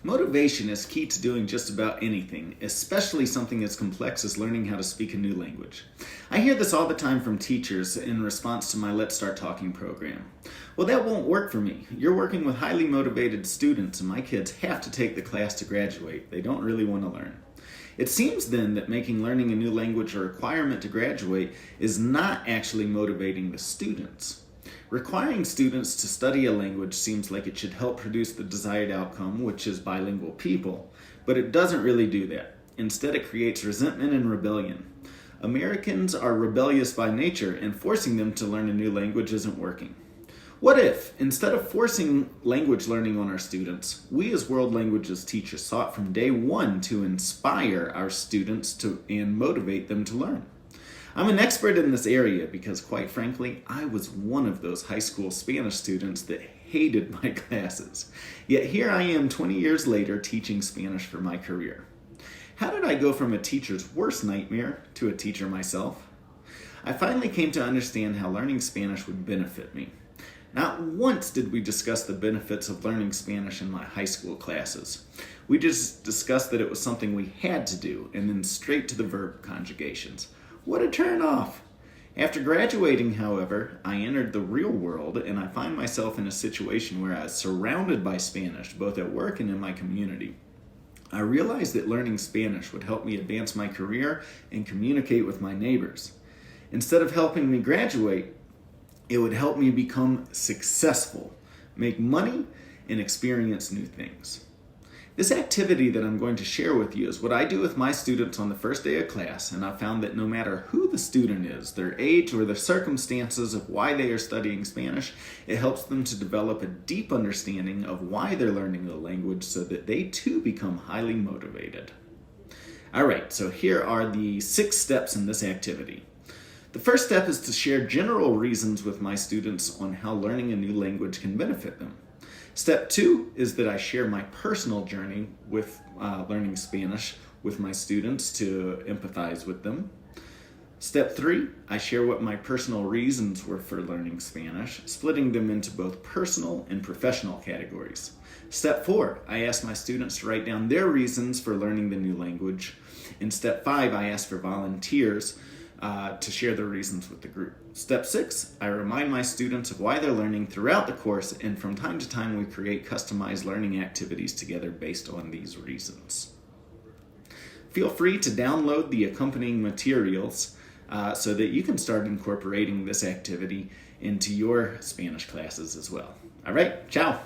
Motivation is key to doing just about anything, especially something as complex as learning how to speak a new language. I hear this all the time from teachers in response to my Let's Start Talking program. Well, that won't work for me. You're working with highly motivated students, and my kids have to take the class to graduate. They don't really want to learn. It seems then that making learning a new language a requirement to graduate is not actually motivating the students. Requiring students to study a language seems like it should help produce the desired outcome, which is bilingual people, but it doesn't really do that. Instead, it creates resentment and rebellion. Americans are rebellious by nature, and forcing them to learn a new language isn't working. What if, instead of forcing language learning on our students, we as world languages teachers sought from day one to inspire our students and motivate them to learn? I'm an expert in this area because, quite frankly, I was one of those high school Spanish students that hated my classes. Yet here I am 20 years later teaching Spanish for my career. How did I go from a teacher's worst nightmare to a teacher myself? I finally came to understand how learning Spanish would benefit me. Not once did we discuss the benefits of learning Spanish in my high school classes. We just discussed that it was something we had to do, and then straight to the verb conjugations. What a turn off! After graduating, however, I entered the real world, and I find myself in a situation where I was surrounded by Spanish, both at work and in my community. I realized that learning Spanish would help me advance my career and communicate with my neighbors. Instead of helping me graduate, it would help me become successful, make money, and experience new things. This activity that I'm going to share with you is what I do with my students on the first day of class, and I've found that no matter who the student is, their age, or the circumstances of why they are studying Spanish, it helps them to develop a deep understanding of why they're learning the language so that they too become highly motivated. Alright, so here are the 6 steps in this activity. The first step is to share general reasons with my students on how learning a new language can benefit them. Step 2 is that I share my personal journey with learning Spanish with my students to empathize with them. Step 3, I share what my personal reasons were for learning Spanish, splitting them into both personal and professional categories. Step 4, I ask my students to write down their reasons for learning the new language. In step 5, I ask for volunteers to share their reasons with the group. Step 6, I remind my students of why they're learning throughout the course, and from time to time we create customized learning activities together based on these reasons. Feel free to download the accompanying materials so that you can start incorporating this activity into your Spanish classes as well. All right, ciao!